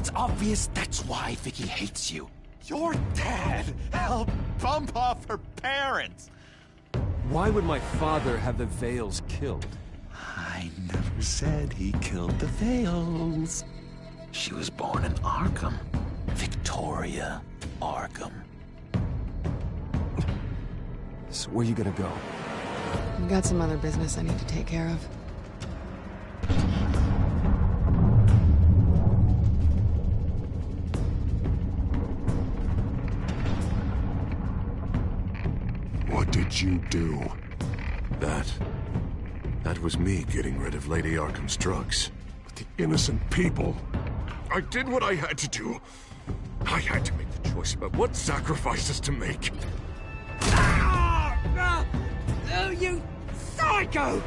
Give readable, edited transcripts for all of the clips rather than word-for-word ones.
It's obvious that's why Vicky hates you. Your dad helped bump off her parents. Why would my father have the Vales killed? I never said he killed the Vales. She was born in Arkham. Victoria Arkham. So where you gonna go? I've got some other business I need to take care of. What did you do? That was me getting rid of Lady Arkham's drugs. But the innocent people... I did what I had to do. I had to make the choice about what sacrifices to make. Oh, you psycho!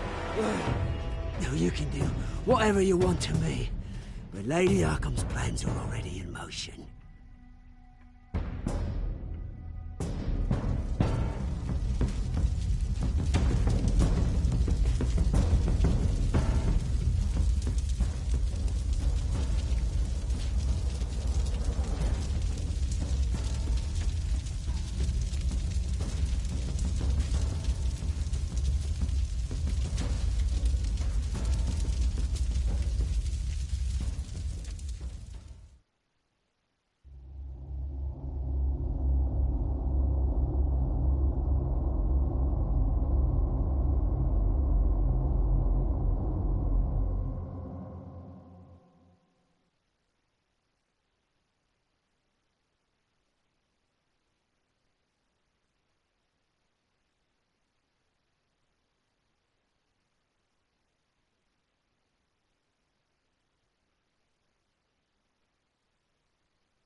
No, you can do whatever you want to me, but Lady Arkham's plans are already in motion.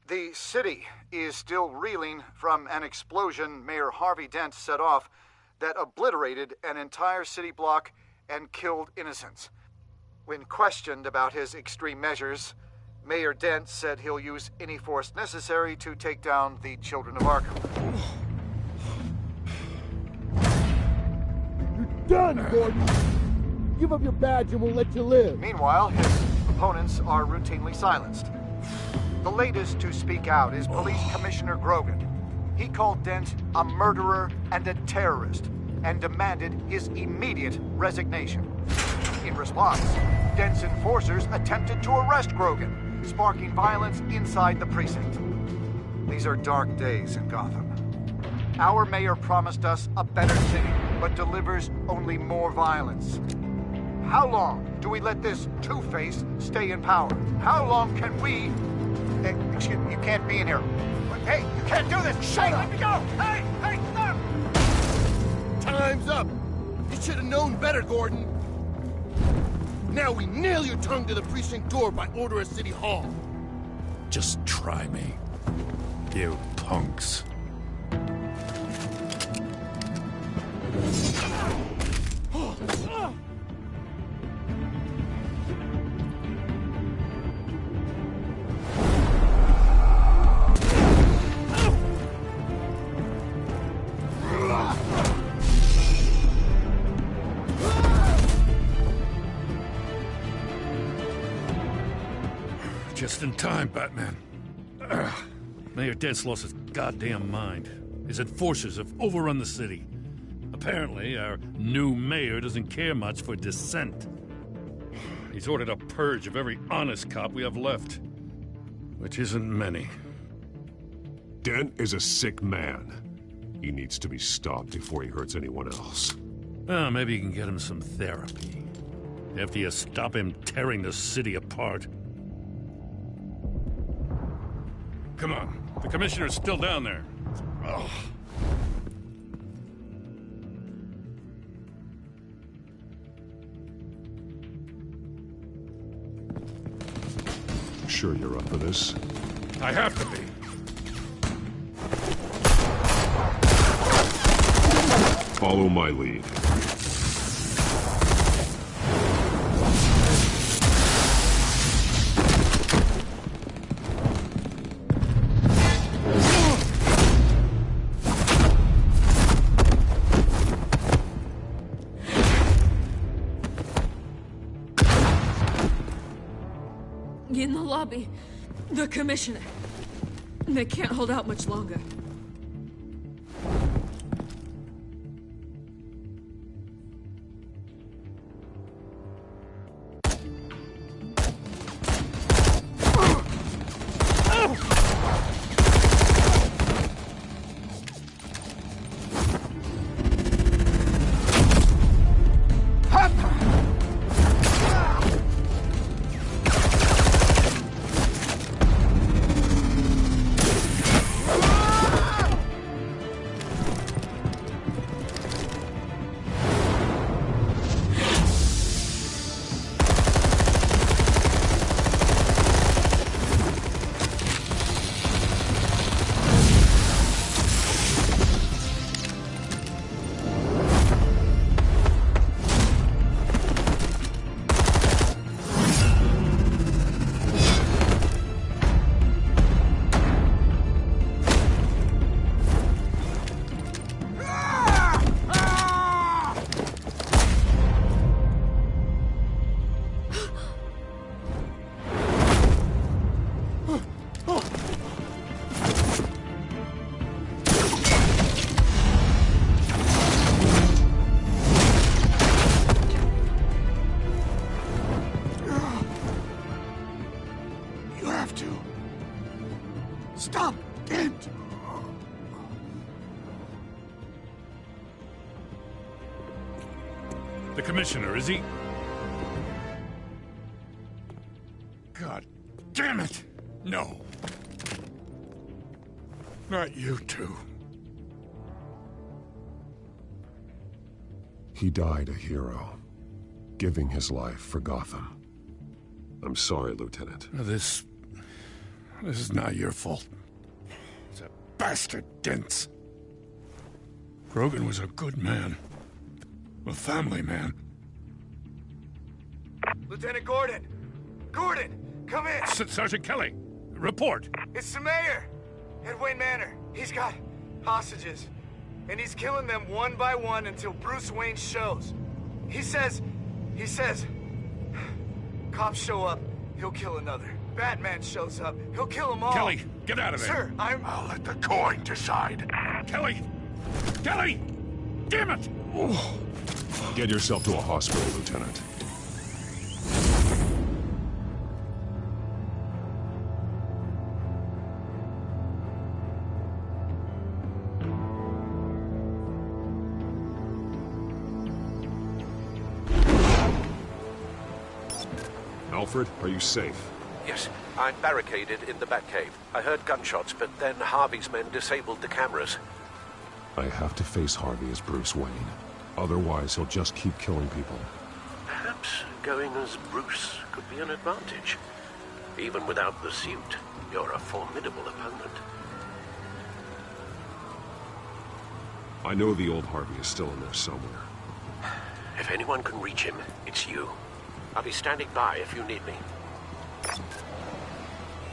The city is still reeling from an explosion Mayor Harvey Dent set off that obliterated an entire city block and killed innocents. When questioned about his extreme measures, Mayor Dent said he'll use any force necessary to take down the Children of Arkham. You're done, Gordon! Give up your badge and we'll let you live. Meanwhile, his opponents are routinely silenced. The latest to speak out is Police Commissioner Grogan. He called Dent a murderer and a terrorist and demanded his immediate resignation. In response, Dent's enforcers attempted to arrest Grogan, sparking violence inside the precinct. These are dark days in Gotham. Our mayor promised us a better city, but delivers only more violence. How long do we let this Two-Face stay in power? How long can we... Excuse me, you can't be in here. Hey, you can't do this! Shut up! Let me go! Hey, stop! Time's up! You should have known better, Gordon. Now we nail your tongue to the precinct door by order of City Hall. Just try me, you punks. Just in time, Batman. Mayor Dent's lost his goddamn mind. His enforcers have overrun the city. Apparently, our new mayor doesn't care much for dissent. He's ordered a purge of every honest cop we have left. Which isn't many. Dent is a sick man. He needs to be stopped before he hurts anyone else. Well, maybe you can get him some therapy. After you stop him tearing the city apart. Come on. The commissioner's still down there. Oh. Sure you're up for this? I have to be. Follow my lead. In the lobby. The Commissioner. They can't hold out much longer. Stop it! The Commissioner, is he? God damn it! No. Not you two. He died a hero, giving his life for Gotham. I'm sorry, Lieutenant. This is not your fault. It's a bastard Dents. Grogan was a good man. A family man. Lieutenant Gordon! Gordon, come in! Sergeant Kelly, report. It's the mayor! At Wayne Manor. He's got hostages. And he's killing them one by one until Bruce Wayne shows. He says... Cops show up, he'll kill another. Batman shows up, he'll kill them all. Kelly, get out of there. Sir, I'll let the coin decide. Kelly! Kelly! Damn it! Get yourself to a hospital, Lieutenant. Alfred, are you safe? Yes, I'm barricaded in the Batcave. I heard gunshots, but then Harvey's men disabled the cameras. I have to face Harvey as Bruce Wayne. Otherwise, he'll just keep killing people. Perhaps going as Bruce could be an advantage. Even without the suit, you're a formidable opponent. I know the old Harvey is still in there somewhere. If anyone can reach him, it's you. I'll be standing by if you need me.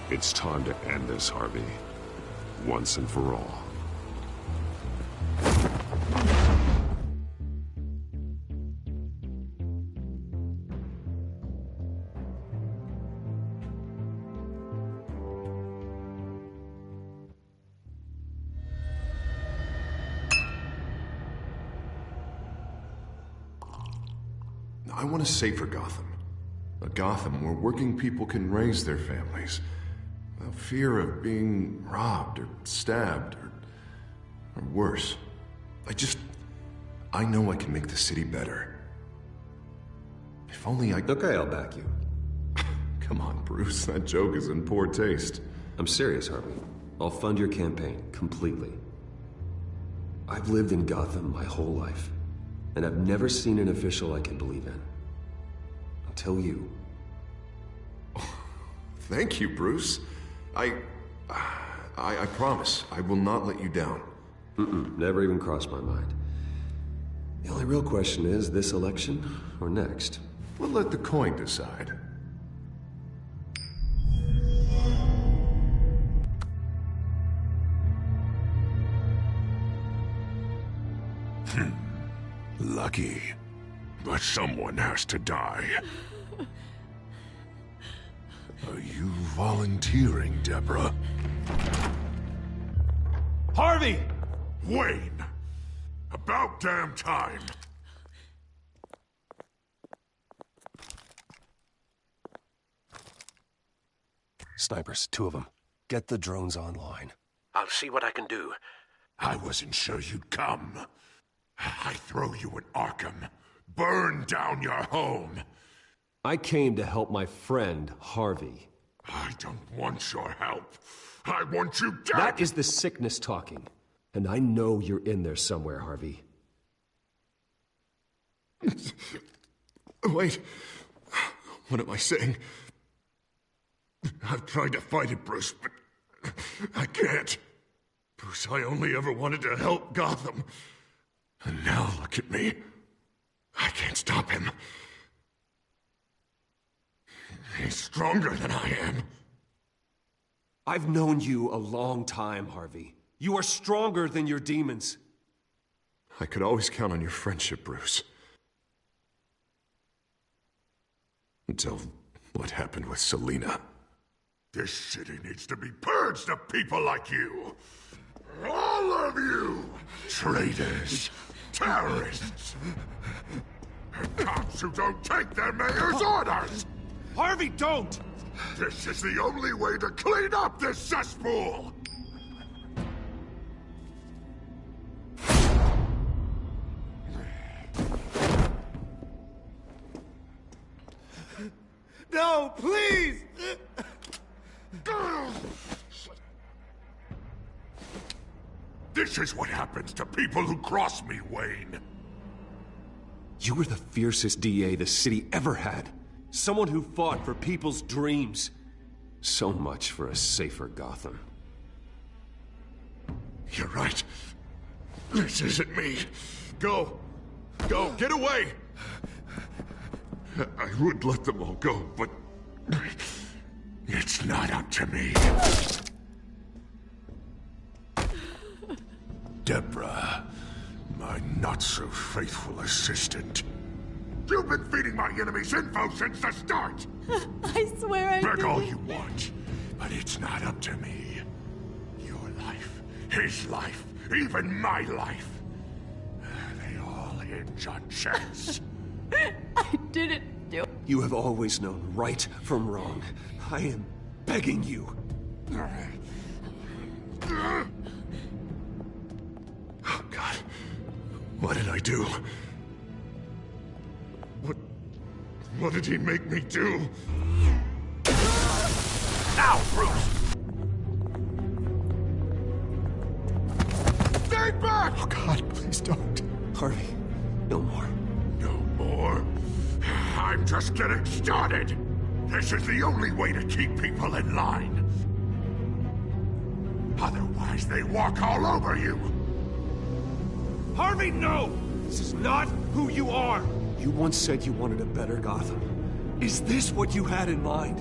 It's time to end this, Harvey. Once and for all. I want a safer Gotham. A Gotham where working people can raise their families without fear of being robbed or stabbed or worse. I know I can make the city better. If only I... Okay, I'll back you. Come on, Bruce, that joke is in poor taste. I'm serious, Harvey. I'll fund your campaign, completely. I've lived in Gotham my whole life, and I've never seen an official I can believe in. Until you. Thank you, Bruce. I promise, I will not let you down. Never even crossed my mind. The only real question is, this election or next? We'll let the coin decide. Lucky. But someone has to die. Are you volunteering, Deborah? Harvey! Wayne! About damn time! Snipers, 2 of them. Get the drones online. I'll see what I can do. I wasn't sure you'd come. I throw you in Arkham. Burn down your home. I came to help my friend, Harvey. I don't want your help. I want you dead! That is the sickness talking. And I know you're in there somewhere, Harvey. Wait. What am I saying? I've tried to fight it, Bruce, but I can't. Bruce, I only ever wanted to help Gotham. And now look at me. I can't stop him. He's stronger than I am. I've known you a long time, Harvey. You are stronger than your demons. I could always count on your friendship, Bruce. Until what happened with Selina. This city needs to be purged of people like you. All of you! Traitors, terrorists, and cops who don't take their mayor's orders! Harvey, don't! This is the only way to clean up this cesspool! No, please! This is what happens to people who cross me, Wayne. You were the fiercest DA the city ever had. Someone who fought for people's dreams. So much for a safer Gotham. You're right. This isn't me. Go. Go. Get away. I would let them all go, but it's not up to me. Deborah, my not-so-faithful assistant. You've been feeding my enemies info since the start! I swear I Beg didn't. all you want, but it's not up to me. Your life, his life, even my life. They all hinge on chance. I didn't do it. You have always known right from wrong. I am begging you. Oh, God. What did I do? What did he make me do? Now, Bruce! Stay back! Oh, God, please don't. Harvey, no more. No more? I'm just getting started. This is the only way to keep people in line. Otherwise, they walk all over you. Harvey, no! This is not who you are! You once said you wanted a better Gotham. Is this what you had in mind?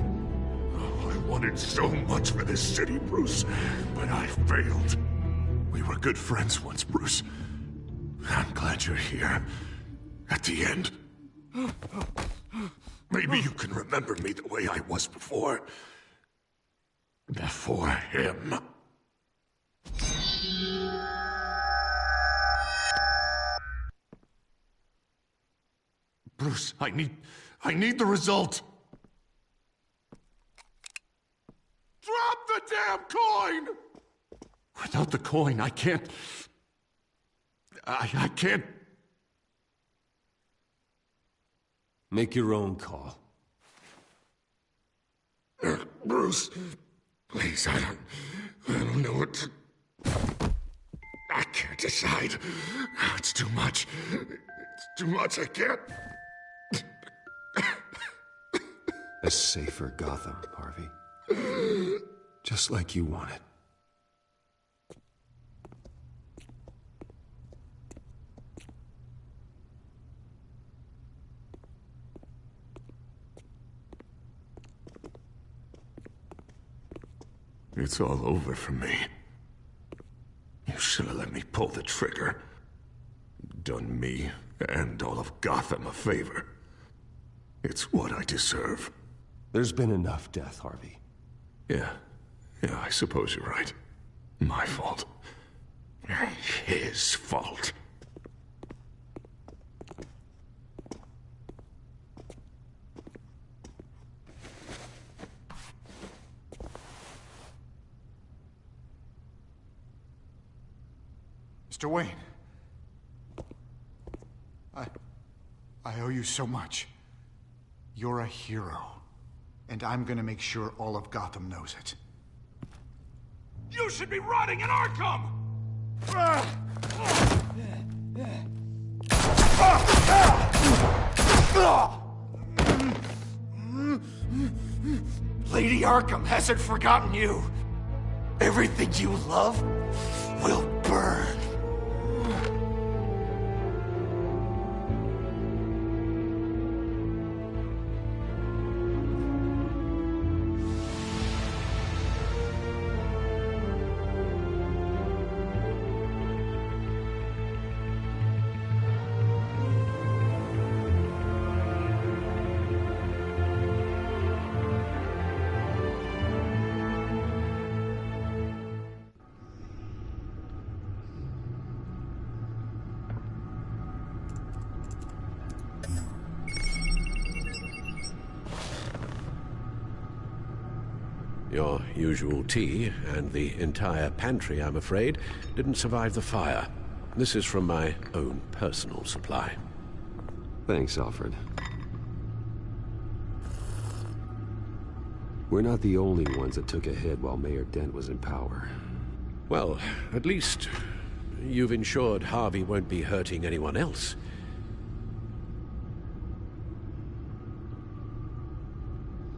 Oh, I wanted so much for this city, Bruce, but I failed. We were good friends once, Bruce. I'm glad you're here. At the end. Maybe you can remember me the way I was before. Before him. Bruce, I need the result. Drop the damn coin! Without the coin, I can't... I can't... Make your own call. Bruce, please, I don't know what to... I can't decide. It's too much. It's too much, I can't... A safer Gotham, Harvey. Just like you wanted. It's all over for me. You should have let me pull the trigger. Done me and all of Gotham a favor. It's what I deserve. There's been enough death, Harvey. Yeah, I suppose you're right. My fault. His fault. Mr. Wayne. I owe you so much. You're a hero. And I'm gonna make sure all of Gotham knows it. You should be rotting in Arkham! Lady Arkham hasn't forgotten you. Everything you love will burn. Your usual tea and the entire pantry, I'm afraid, didn't survive the fire. This is from my own personal supply. Thanks, Alfred. We're not the only ones that took a hit while Mayor Dent was in power. Well, at least you've ensured Harvey won't be hurting anyone else.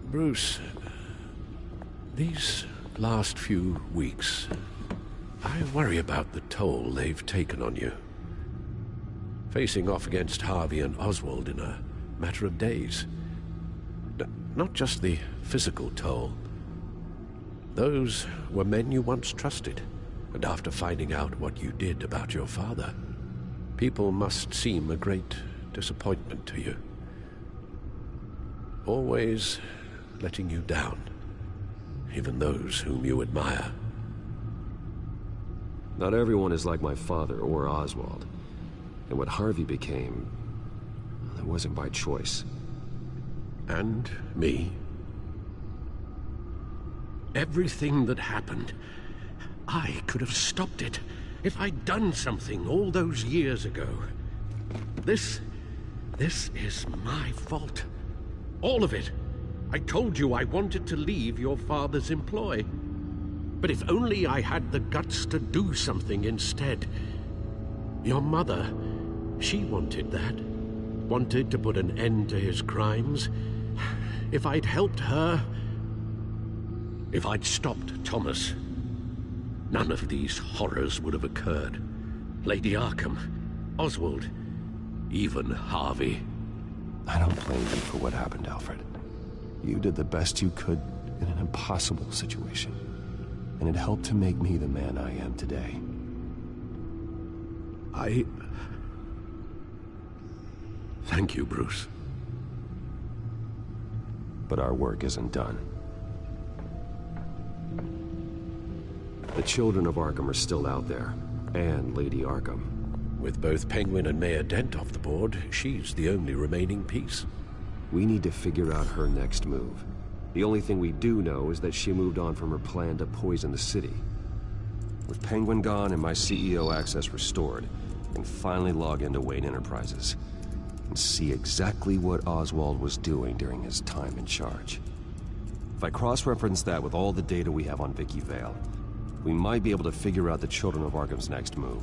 Bruce, these last few weeks, I worry about the toll they've taken on you. Facing off against Harvey and Oswald in a matter of days. Not just the physical toll. Those were men you once trusted, and after finding out what you did about your father, people must seem a great disappointment to you. Always letting you down. Even those whom you admire. Not everyone is like my father or Oswald. And what Harvey became, it wasn't by choice. And me. Everything that happened, I could have stopped it if I'd done something all those years ago. This is my fault. All of it. I told you I wanted to leave your father's employ. But if only I had the guts to do something instead. Your mother, she wanted that. Wanted to put an end to his crimes. If I'd helped her, if I'd stopped Thomas, none of these horrors would have occurred. Lady Arkham, Oswald, even Harvey. I don't blame you for what happened, Alfred. You did the best you could in an impossible situation. And it helped to make me the man I am today. Thank you, Bruce. But our work isn't done. The children of Arkham are still out there, and Lady Arkham. With both Penguin and Mayor Dent off the board, she's the only remaining piece. We need to figure out her next move. The only thing we do know is that she moved on from her plan to poison the city. With Penguin gone and my CEO access restored, I can finally log into Wayne Enterprises and see exactly what Oswald was doing during his time in charge. If I cross-reference that with all the data we have on Vicky Vale, we might be able to figure out the Children of Arkham's next move.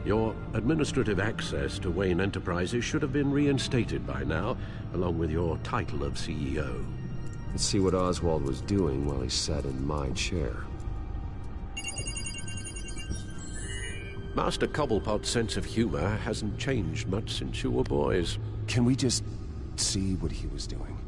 Your administrative access to Wayne Enterprises should have been reinstated by now, along with your title of CEO. Let's see what Oswald was doing while he sat in my chair. Master Cobblepot's sense of humor hasn't changed much since you were boys. Can we just see what he was doing?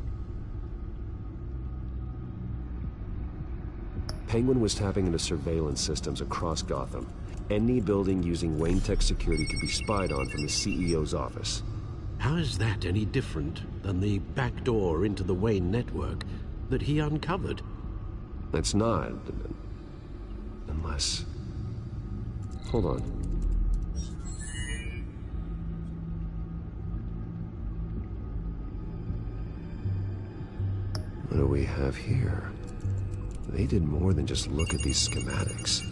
Penguin was tapping into surveillance systems across Gotham. Any building using Wayne Tech security could be spied on from the CEO's office. How is that any different than the back door into the Wayne network that he uncovered? It's not. Unless... Hold on. What do we have here? They did more than just look at these schematics.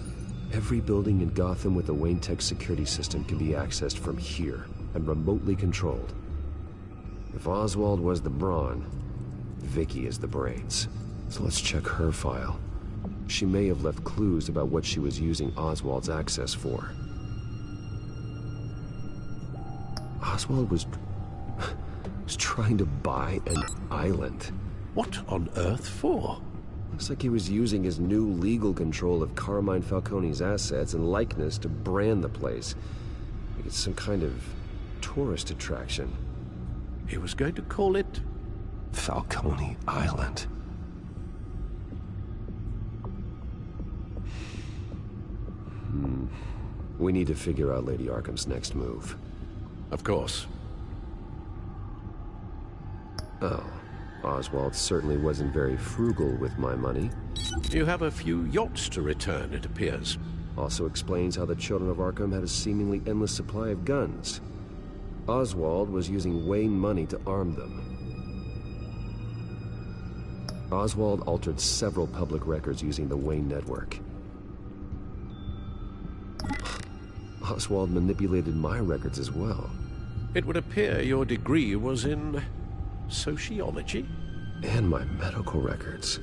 Every building in Gotham with a Wayne Tech security system can be accessed from here and remotely controlled. If Oswald was the brawn, Vicky is the brains. So let's check her file. She may have left clues about what she was using Oswald's access for. Oswald was trying to buy an island. What on earth for? Looks like he was using his new legal control of Carmine Falcone's assets and likeness to brand the place. Like it's some kind of tourist attraction. He was going to call it Falcone Island. We need to figure out Lady Arkham's next move. Of course. Oh, Oswald certainly wasn't very frugal with my money. You have a few yachts to return, it appears. Also explains how the Children of Arkham had a seemingly endless supply of guns. Oswald was using Wayne money to arm them. Oswald altered several public records using the Wayne network. Oswald manipulated my records as well. It would appear your degree was in sociology? And my medical records.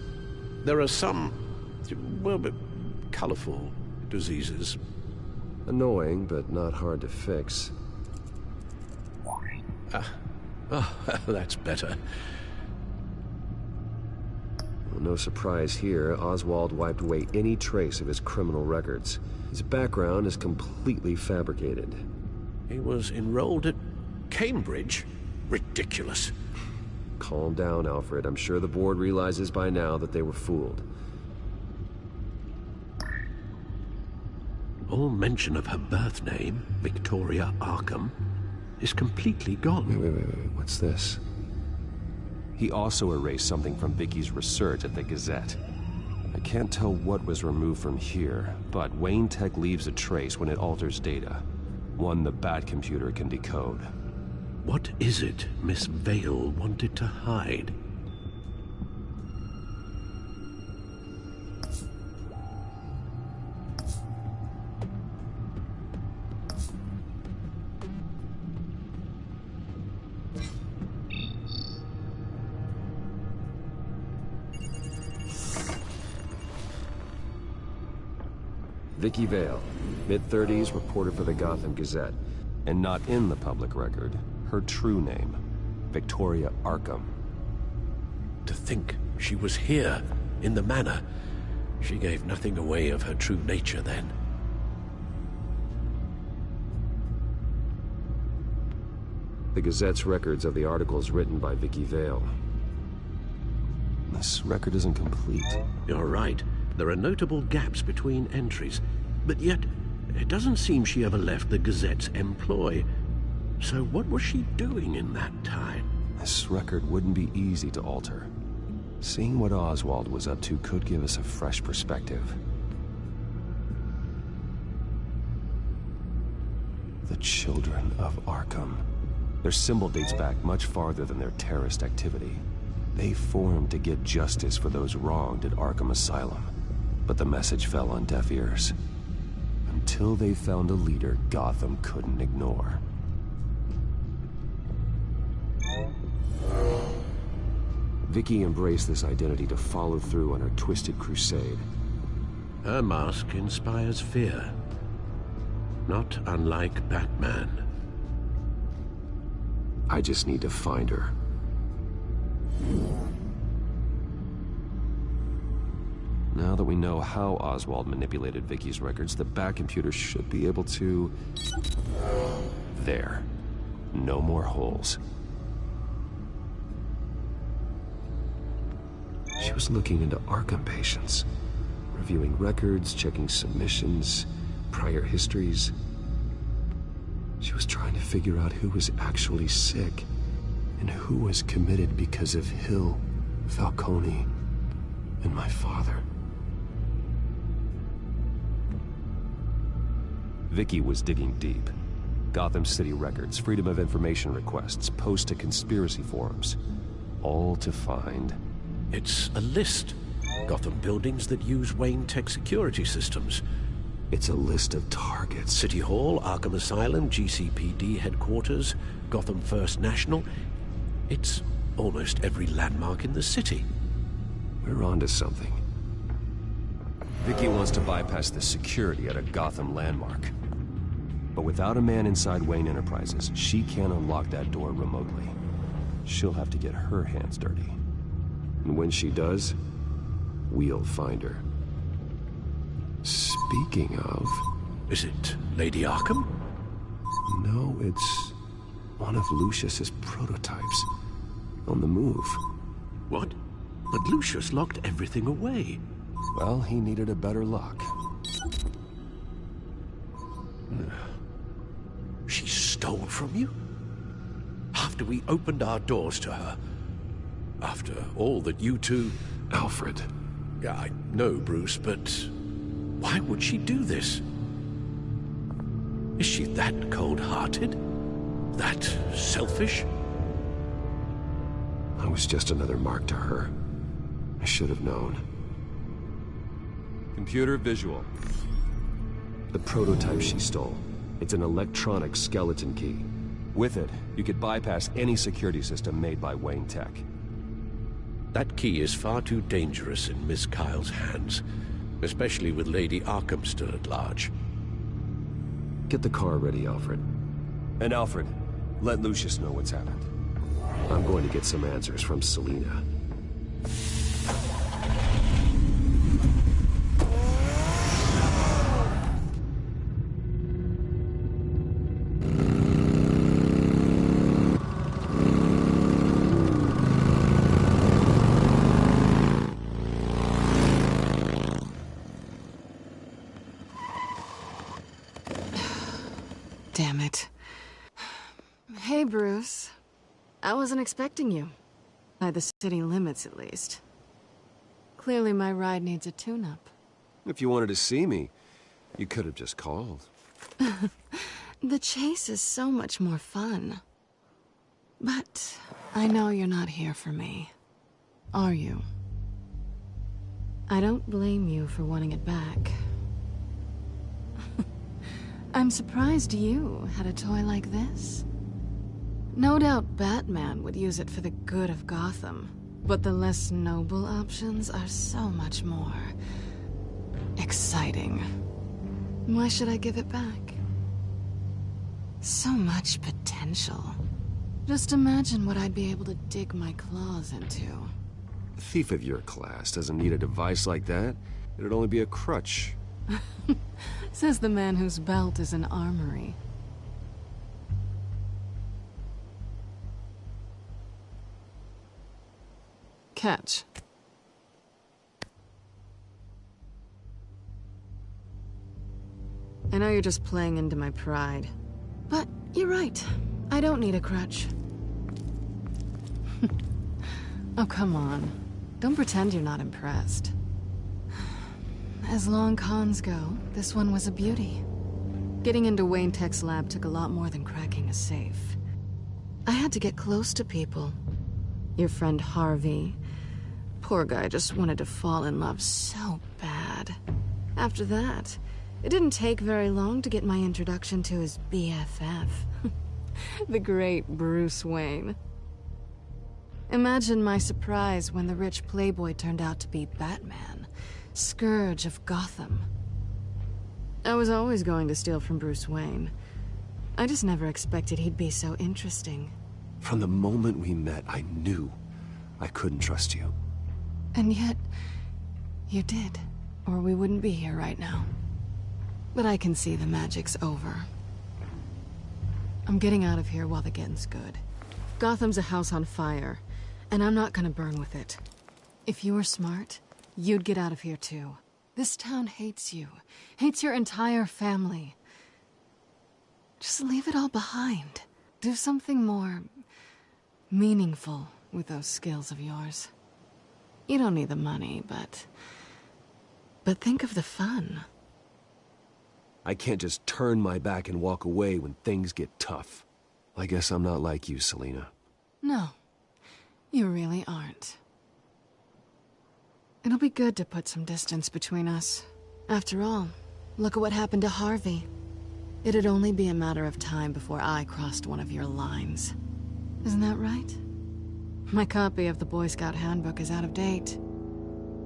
There are some, well, colorful diseases. Annoying, but not hard to fix. That's better. Well, no surprise here, Oswald wiped away any trace of his criminal records. His background is completely fabricated. He was enrolled at Cambridge? Ridiculous. Calm down, Alfred. I'm sure the board realizes by now that they were fooled. All mention of her birth name, Victoria Arkham, is completely gone. Wait. What's this? He also erased something from Vicky's research at the Gazette. I can't tell what was removed from here, but Wayne Tech leaves a trace when it alters data. One the Bat computer can decode. What is it Miss Vale wanted to hide? Vicky Vale, mid-30s, reporter for the Gotham Gazette. And not in the public record, her true name, Victoria Arkham. To think she was here, in the manor. She gave nothing away of her true nature then. The Gazette's records of the articles written by Vicky Vale. This record isn't complete. You're right. There are notable gaps between entries, but yet it doesn't seem she ever left the Gazette's employ. So what was she doing in that time? This record wouldn't be easy to alter. Seeing what Oswald was up to could give us a fresh perspective. The Children of Arkham. Their symbol dates back much farther than their terrorist activity. They formed to get justice for those wronged at Arkham Asylum. But the message fell on deaf ears. Until they found a leader Gotham couldn't ignore. Vicky embraced this identity to follow through on her twisted crusade. Her mask inspires fear. Not unlike Batman. I just need to find her. Now that we know how Oswald manipulated Vicky's records, the Bat computer should be able to... There. No more holes. She was looking into Arkham patients, reviewing records, checking submissions, prior histories. She was trying to figure out who was actually sick and who was committed because of Hill, Falcone, and my father. Vicky was digging deep. Gotham City records, Freedom of Information requests, posts to conspiracy forums. All to find... It's a list. Gotham buildings that use Wayne Tech security systems. It's a list of targets. City Hall, Arkham Asylum, GCPD headquarters, Gotham First National. It's almost every landmark in the city. We're onto something. Vicky wants to bypass the security at a Gotham landmark. But without a man inside Wayne Enterprises, she can't unlock that door remotely. She'll have to get her hands dirty. And when she does, we'll find her. Speaking of... Is it Lady Arkham? No, it's one of Lucius's prototypes. On the move. What? But Lucius locked everything away. Well, he needed a better lock. She stole from you? After we opened our doors to her? After all that you two... Alfred. Yeah, I know, Bruce, but why would she do this? Is she that cold-hearted? That selfish? I was just another mark to her. I should have known. Computer visual. The prototype she stole. It's an electronic skeleton key. With it, you could bypass any security system made by Wayne Tech. That key is far too dangerous in Miss Kyle's hands, especially with Lady Arkham still at large. Get the car ready, Alfred. And Alfred, let Lucius know what's happened. I'm going to get some answers from Selina. Damn it. Hey, Bruce. I wasn't expecting you. By the city limits, at least. Clearly my ride needs a tune-up. If you wanted to see me, you could have just called. The chase is so much more fun. But I know you're not here for me. Are you? I don't blame you for wanting it back. I'm surprised you had a toy like this. No doubt Batman would use it for the good of Gotham, but the less noble options are so much more exciting. Why should I give it back? So much potential. Just imagine what I'd be able to dig my claws into. A thief of your class doesn't need a device like that. It'd only be a crutch. Says the man whose belt is an armory. Catch. I know you're just playing into my pride, but you're right. I don't need a crutch. Oh, come on. Don't pretend you're not impressed. As long cons go, this one was a beauty. Getting into Wayne Tech's lab took a lot more than cracking a safe. I had to get close to people. Your friend Harvey. Poor guy just wanted to fall in love so bad. After that, it didn't take very long to get my introduction to his BFF. The great Bruce Wayne. Imagine my surprise when the rich playboy turned out to be Batman, Scourge of Gotham. I was always going to steal from Bruce Wayne. I just never expected he'd be so interesting. From the moment we met, I knew I couldn't trust you. And yet, you did, or we wouldn't be here right now. But I can see the magic's over. I'm getting out of here while the getting's good. Gotham's a house on fire, and I'm not gonna burn with it. If you were smart, you'd get out of here too. This town hates you, hates your entire family. Just leave it all behind. Do something more meaningful with those skills of yours. You don't need the money, but think of the fun. I can't just turn my back and walk away when things get tough. I guess I'm not like you, Selina. No, you really aren't. It'll be good to put some distance between us. After all, look at what happened to Harvey. It'd only be a matter of time before I crossed one of your lines. Isn't that right? My copy of the Boy Scout handbook is out of date.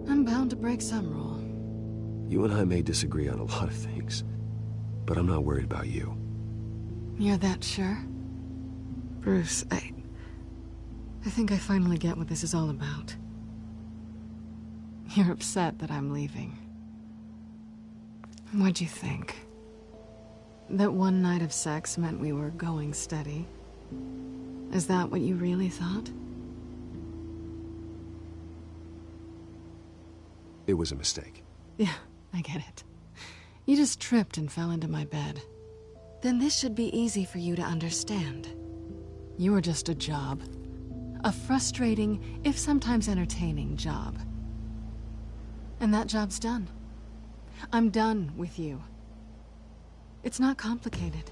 I'm bound to break some rule. You and I may disagree on a lot of things, but I'm not worried about you. You're that sure? Bruce, I think I finally get what this is all about. You're upset that I'm leaving. What'd you think? That one night of sex meant we were going steady? Is that what you really thought? It was a mistake. Yeah, I get it. You just tripped and fell into my bed. Then this should be easy for you to understand. You were just a job. A frustrating, if sometimes entertaining, job. And that job's done. I'm done with you. It's not complicated.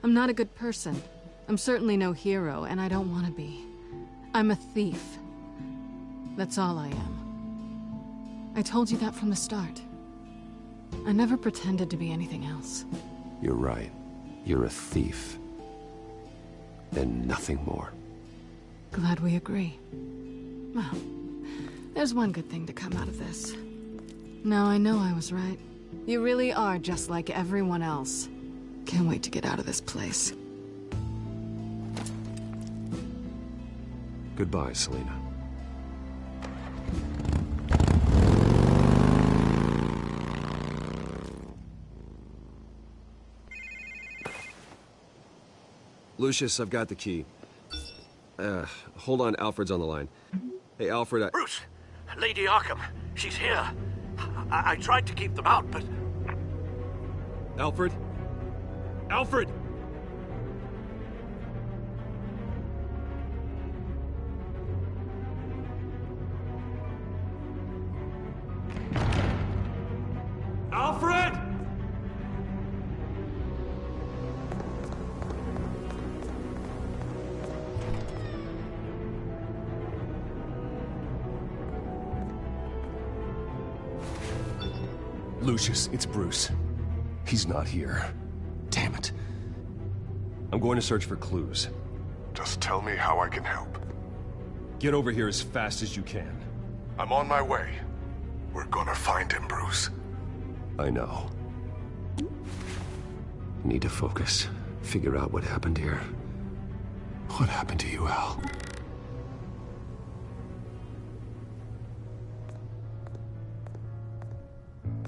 I'm not a good person. I'm certainly no hero, and I don't want to be. I'm a thief. That's all I am. I told you that from the start. I never pretended to be anything else. You're right. You're a thief. And nothing more. Glad we agree. Well, there's one good thing to come out of this. Now I know I was right. You really are just like everyone else. Can't wait to get out of this place. Goodbye, Selina. Lucius, I've got the key. Hold on, Alfred's on the line. Hey, Alfred, Bruce! Lady Arkham, she's here. I tried to keep them out, but... Alfred? Alfred! Alfred! Lucius, it's Bruce. He's not here. Damn it. I'm going to search for clues. Just tell me how I can help. Get over here as fast as you can. I'm on my way. We're gonna find him, Bruce. I know. Need to focus. Figure out what happened here. What happened to you, Al?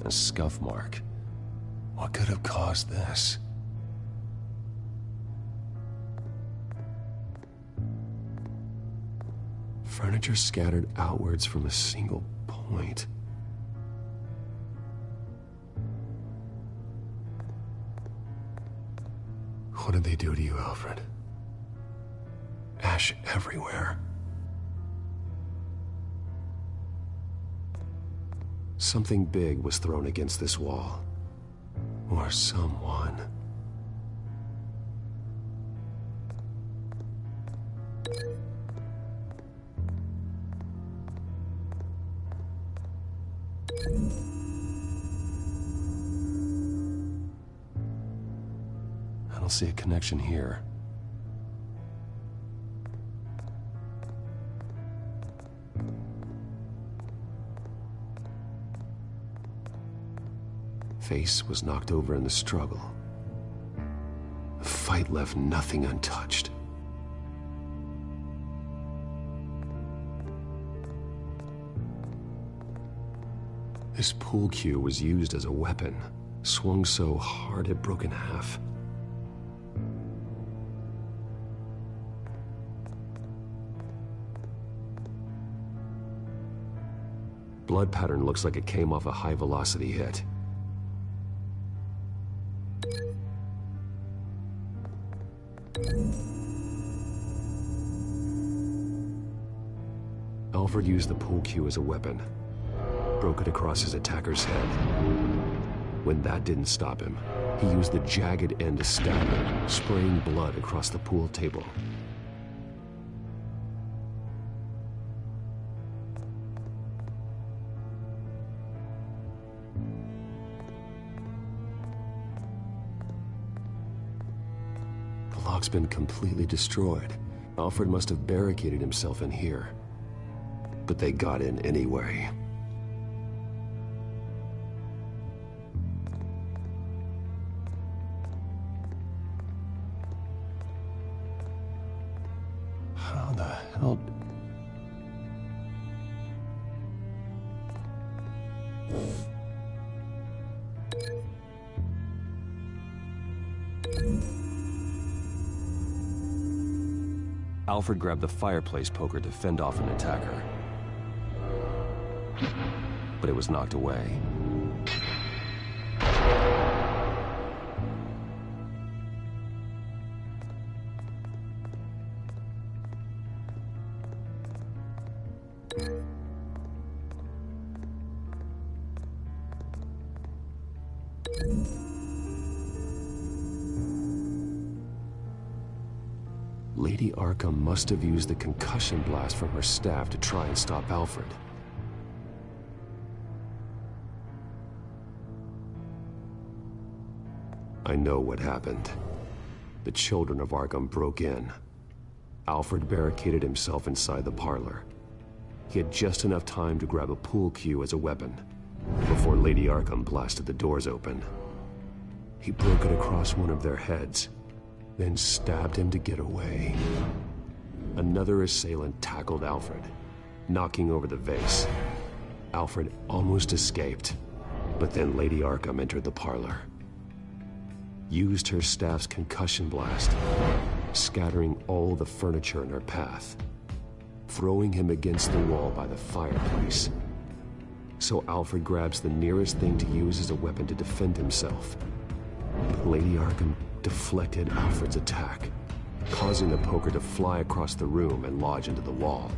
A scuff mark. What could have caused this? Furniture scattered outwards from a single point. What did they do to you, Alfred? Ash everywhere. Something big was thrown against this wall. Or someone. I don't see a connection here. Face was knocked over in the struggle. The fight left nothing untouched. This pool cue was used as a weapon, swung so hard it broke in half. Blood pattern looks like it came off a high-velocity hit. Alfred used the pool cue as a weapon. Broke it across his attacker's head. When that didn't stop him, he used the jagged end to stab him, spraying blood across the pool table. The lock's been completely destroyed. Alfred must have barricaded himself in here. But they got in anyway. How the hell... Alfred grabbed the fireplace poker to fend off an attacker. But it was knocked away. Lady Arkham must have used the concussion blast from her staff to try and stop Alfred. I know what happened. The children of Arkham broke in. Alfred barricaded himself inside the parlor. He had just enough time to grab a pool cue as a weapon before Lady Arkham blasted the doors open. He broke it across one of their heads, then stabbed him to get away. Another assailant tackled Alfred, knocking over the vase. Alfred almost escaped, but then Lady Arkham entered the parlor. Used her staff's concussion blast, scattering all the furniture in her path, throwing him against the wall by the fireplace. So Alfred grabs the nearest thing to use as a weapon to defend himself. But Lady Arkham deflected Alfred's attack, causing the poker to fly across the room and lodge into the wall.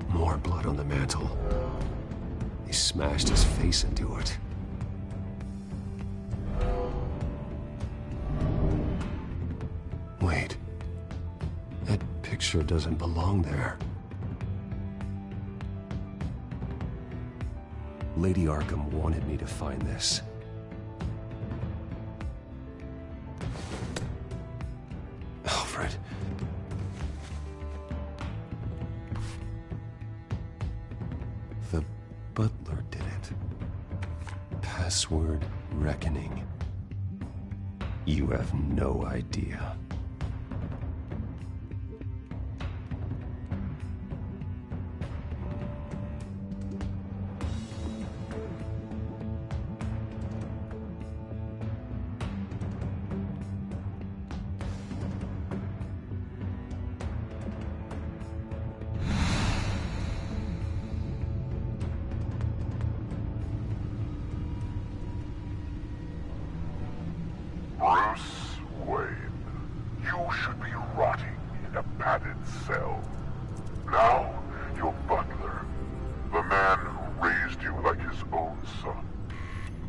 More blood on the mantel. He smashed his face into it. Wait. That picture doesn't belong there. Lady Arkham wanted me to find this. Alfred. The butler did it. Password reckoning. You have no idea. Bruce Wayne, you should be rotting in a padded cell. Now, your butler, the man who raised you like his own son,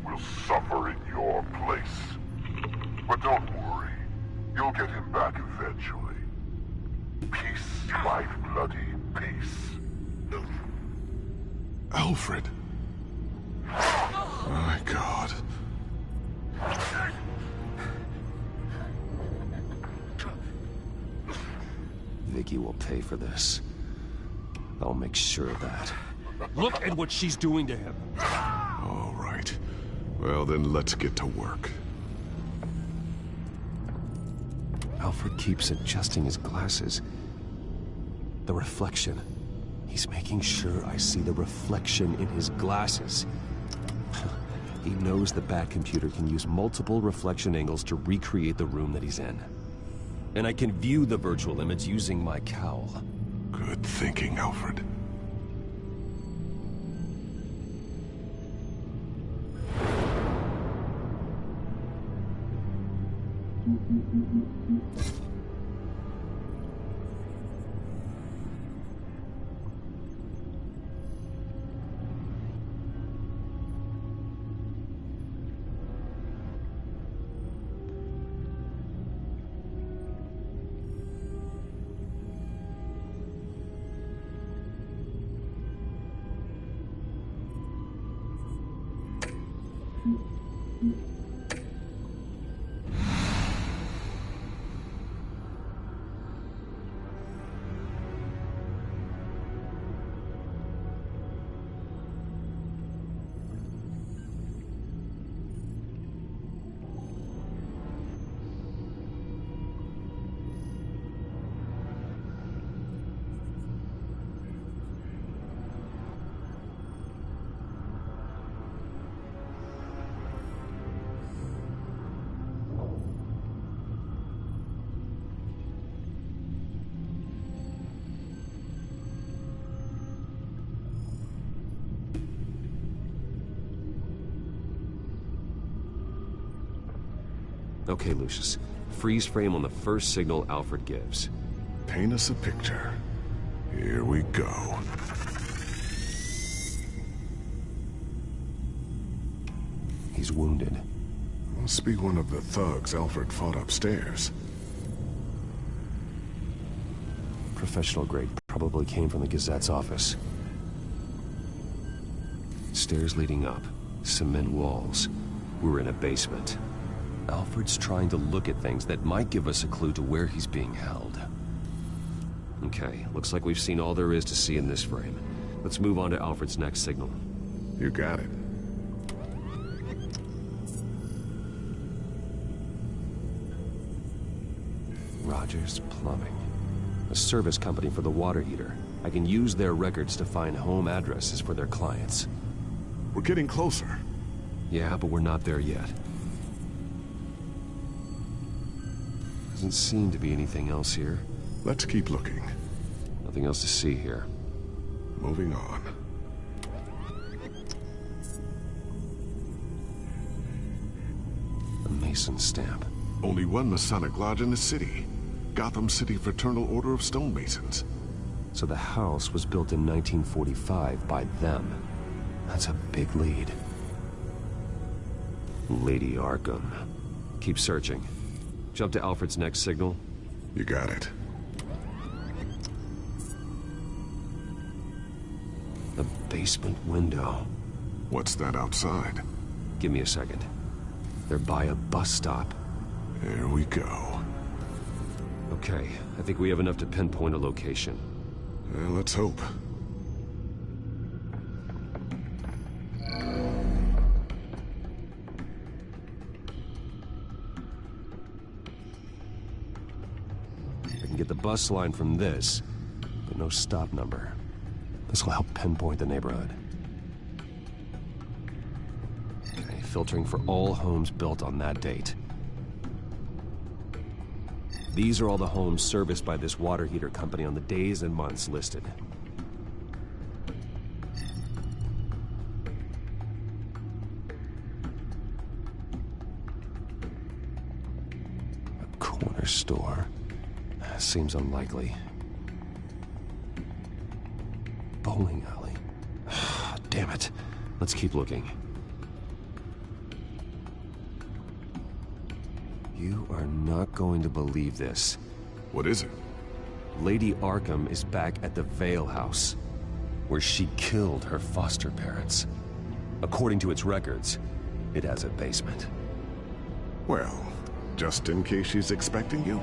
will suffer in your place. But don't worry, you'll get him back eventually. Peace, my bloody peace. Alfred. My God. Vicky will pay for this. I'll make sure of that. Look at what she's doing to him. All right. Well, then let's get to work. Alfred keeps adjusting his glasses. The reflection. He's making sure I see the reflection in his glasses. He knows the Batcomputer can use multiple reflection angles to recreate the room that he's in. And I can view the virtual image using my cowl. Good thinking, Alfred. Okay, Lucius. Freeze frame on the first signal Alfred gives. Paint us a picture. Here we go. He's wounded. Must be one of the thugs Alfred fought upstairs. Professional grade, probably came from the Gazette's office. Stairs leading up, cement walls. We're in a basement. Alfred's trying to look at things that might give us a clue to where he's being held. Okay, looks like we've seen all there is to see in this frame. Let's move on to Alfred's next signal. You got it. Rogers Plumbing. A service company for the water heater. I can use their records to find home addresses for their clients. We're getting closer. Yeah, but we're not there yet. Doesn't seem to be anything else here. Let's keep looking. Nothing else to see here. Moving on. A Mason stamp. Only one Masonic lodge in the city. Gotham City Fraternal Order of Stonemasons. So the house was built in 1945 by them. That's a big lead. Lady Arkham. Keep searching. Jump to Alfred's next signal. You got it. The basement window. What's that outside? Give me a second. They're by a bus stop. There we go. Okay, I think we have enough to pinpoint a location. Well, let's hope. I can get the bus line from this, but no stop number. This will help pinpoint the neighborhood. Okay, filtering for all homes built on that date. These are all the homes serviced by this water heater company on the days and months listed. A corner store. Seems unlikely. Bowling alley. Damn it. Let's keep looking. You are not going to believe this. What is it? Lady Arkham is back at the Vale House, where she killed her foster parents. According to its records, it has a basement. Well, just in case she's expecting you.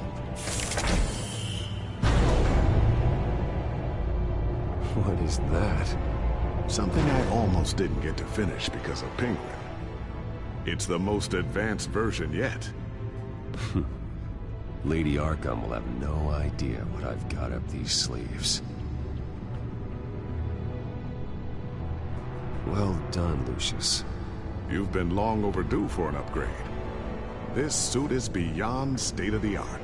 What is that? Something I almost didn't get to finish because of Penguin. It's the most advanced version yet. Lady Arkham will have no idea what I've got up these sleeves. Well done, Lucius. You've been long overdue for an upgrade. This suit is beyond state-of-the-art.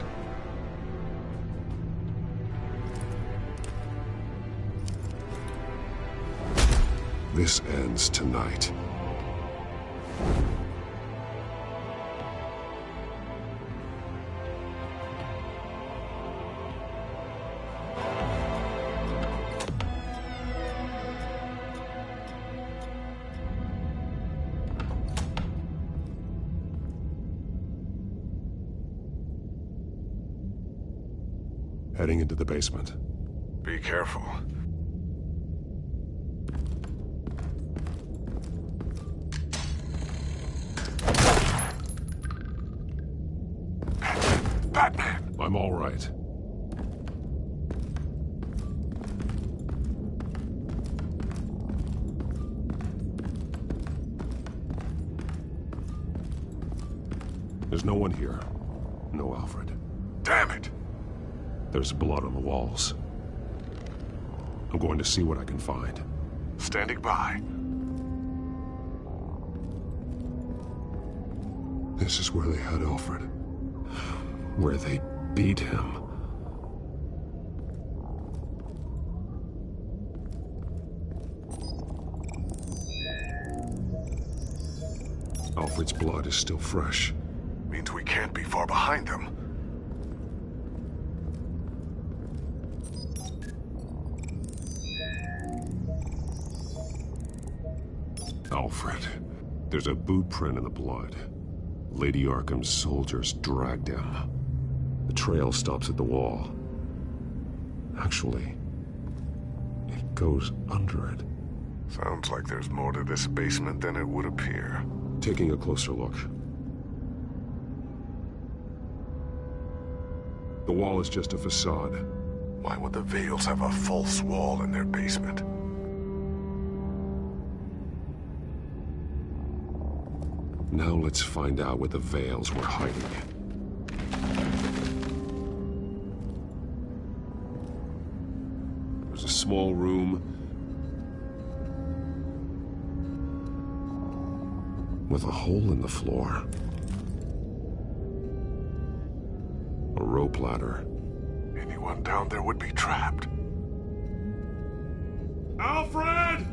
This ends tonight. Heading into the basement. Be careful. Batman! I'm all right. There's no one here. No Alfred. Damn it! There's blood on the walls. I'm going to see what I can find. Standing by. This is where they had Alfred. Where they beat him. Alfred's blood is still fresh. We means we can't be far behind them. Alfred, there's a boot print in the blood. Lady Arkham's soldiers dragged him. The trail stops at the wall. Actually, it goes under it. Sounds like there's more to this basement than it would appear. Taking a closer look. The wall is just a facade. Why would the Vales have a false wall in their basement? Now let's find out what the Vales were hiding. There's a small room with a hole in the floor. A rope ladder. Anyone down there would be trapped. Alfred!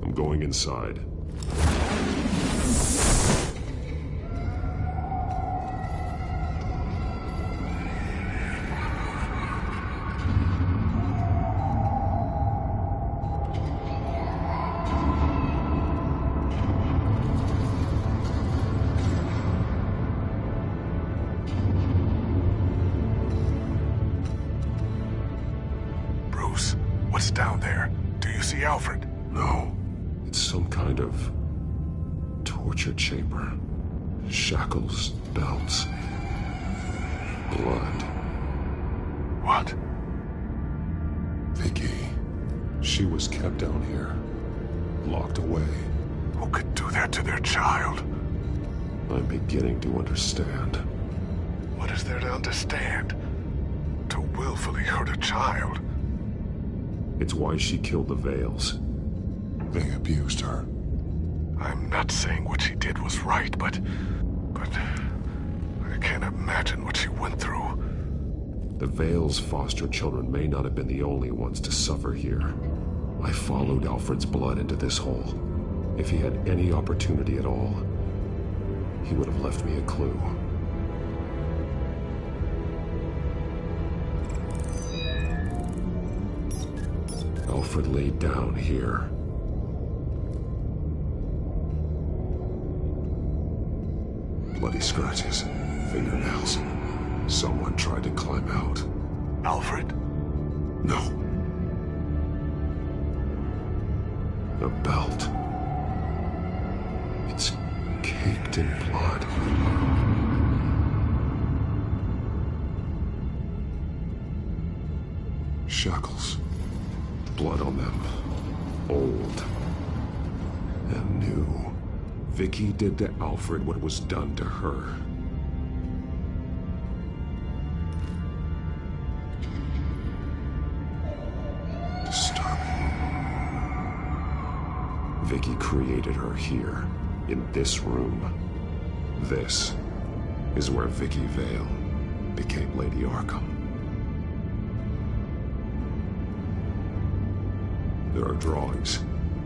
I'm going inside. Bruce, what's down there? Do you see Alfred? No. It's some kind of torture chamber. Shackles, belts, blood. What? Vicky. She was kept down here, locked away. Who could do that to their child? I'm beginning to understand. What is there to understand? To willfully hurt a child? It's why she killed the Vales. They abused her. I'm not saying what she did was right, but I can't imagine what she went through. The Vales' foster children may not have been the only ones to suffer here. I followed Alfred's blood into this hole. If he had any opportunity at all, he would have left me a clue. Alfred laid down here. Bloody scratches, fingernails. Someone tried to climb out. Alfred? No. A belt. It's caked in blood. Shackles. Blood on them. Old. And new. Vicky did to Alfred what was done to her. Disturbing. Vicky created her here, in this room. This is where Vicky Vale became Lady Arkham. There are drawings.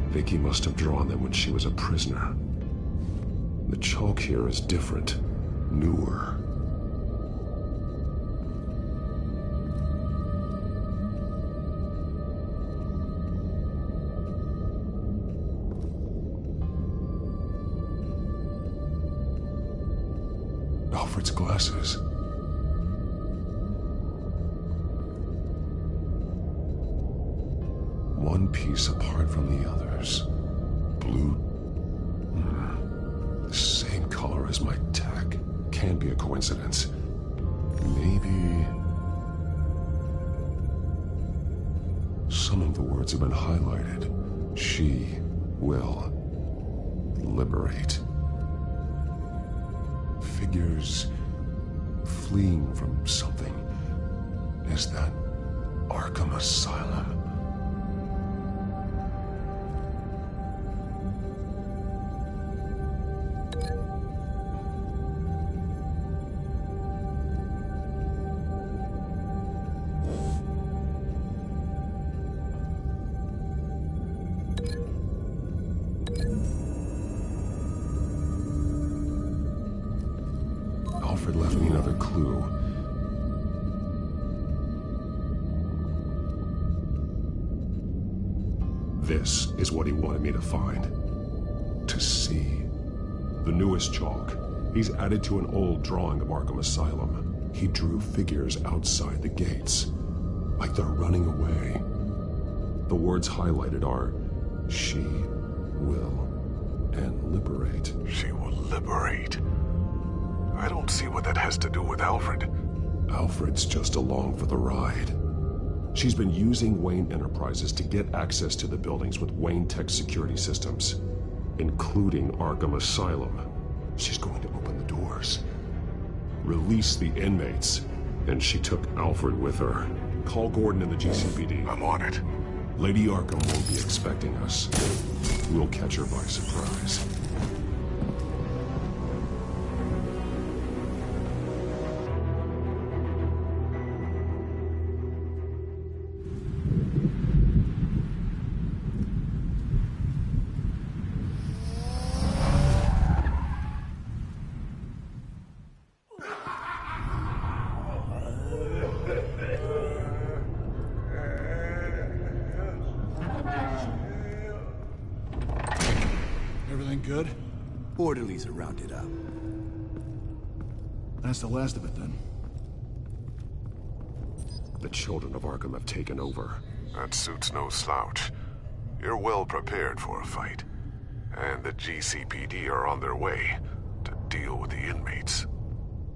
Vicky must have drawn them when she was a prisoner. The chalk here is different, newer. Alfred's glasses. One piece apart from the others. Blue. The same color as my tag. Can't be a coincidence. Maybe... Some of the words have been highlighted. She will liberate. Figures fleeing from something. Is that Arkham Asylum? Alfred left me another clue. This is what he wanted me to find. To see. The newest chalk. He's added to an old drawing of Arkham Asylum. He drew figures outside the gates. Like they're running away. The words highlighted are, she will, and liberate. She will liberate. I don't see what that has to do with Alfred. Alfred's just along for the ride. She's been using Wayne Enterprises to get access to the buildings with Wayne Tech security systems, including Arkham Asylum. She's going to open the doors, release the inmates, and she took Alfred with her. Call Gordon in the GCPD. I'm on it. Lady Arkham won't be expecting us. We'll catch her by surprise. Everything good? Orderlies are rounded up. That's the last of it, then. The children of Arkham have taken over. That suit's no slouch. You're well prepared for a fight. And the GCPD are on their way to deal with the inmates.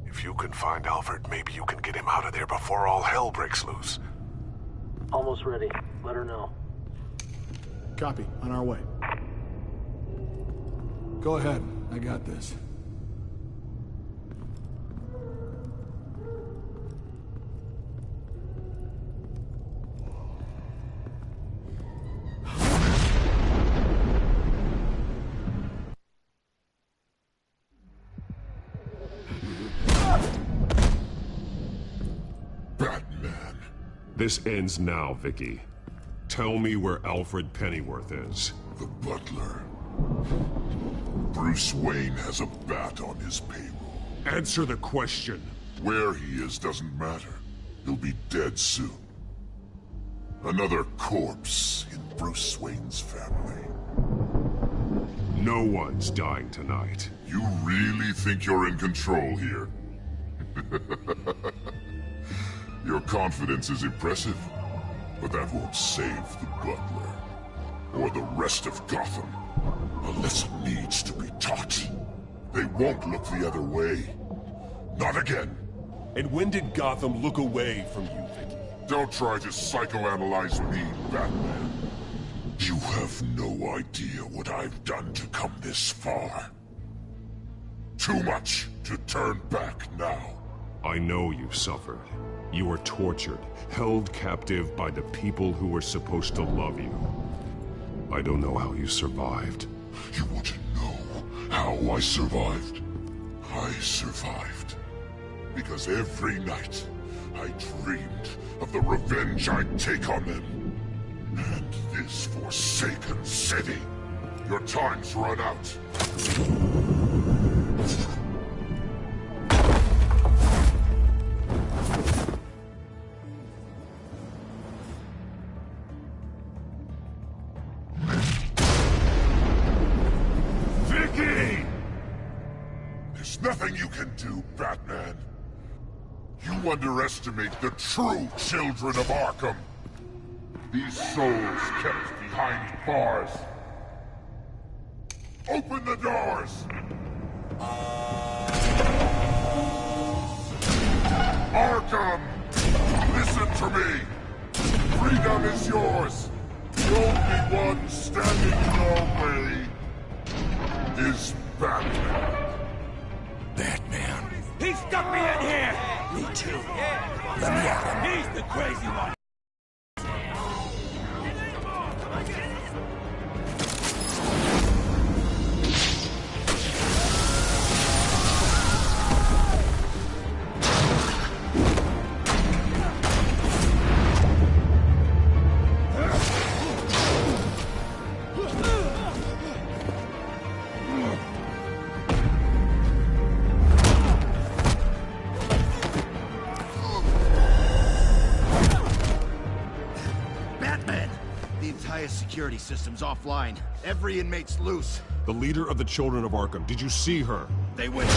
If you can find Alfred, maybe you can get him out of there before all hell breaks loose. Almost ready. Let her know. Copy. On our way. Go ahead. I got this. Batman. This ends now, Vicky. Tell me where Alfred Pennyworth is. The butler. Bruce Wayne has a bat on his payroll. Answer the question. Where he is doesn't matter. He'll be dead soon. Another corpse in Bruce Wayne's family. No one's dying tonight. You really think you're in control here? Your confidence is impressive, but that won't save the butler. Or the rest of Gotham. A lesson needs to be taught. They won't look the other way. Not again. And when did Gotham look away from you, Vicky? Don't try to psychoanalyze me, Batman. You have no idea what I've done to come this far. Too much to turn back now. I know you suffered. You were tortured, held captive by the people who were supposed to love you. I don't know how you survived. You want to know how I survived? I survived because every night I dreamed of the revenge I'd take on them. And this forsaken city. Your time's run out. Vicky! There's nothing you can do, Batman. You underestimate the true children of Arkham. These souls kept behind bars. Open the doors! Arkham! Listen to me! Freedom is yours! The only one standing in your way is Batman. Batman. He stuck me in here! Me too. Let me at him. He's the crazy one! security system's offline. Every inmate's loose. The leader of the Children of Arkham, did you see her? They went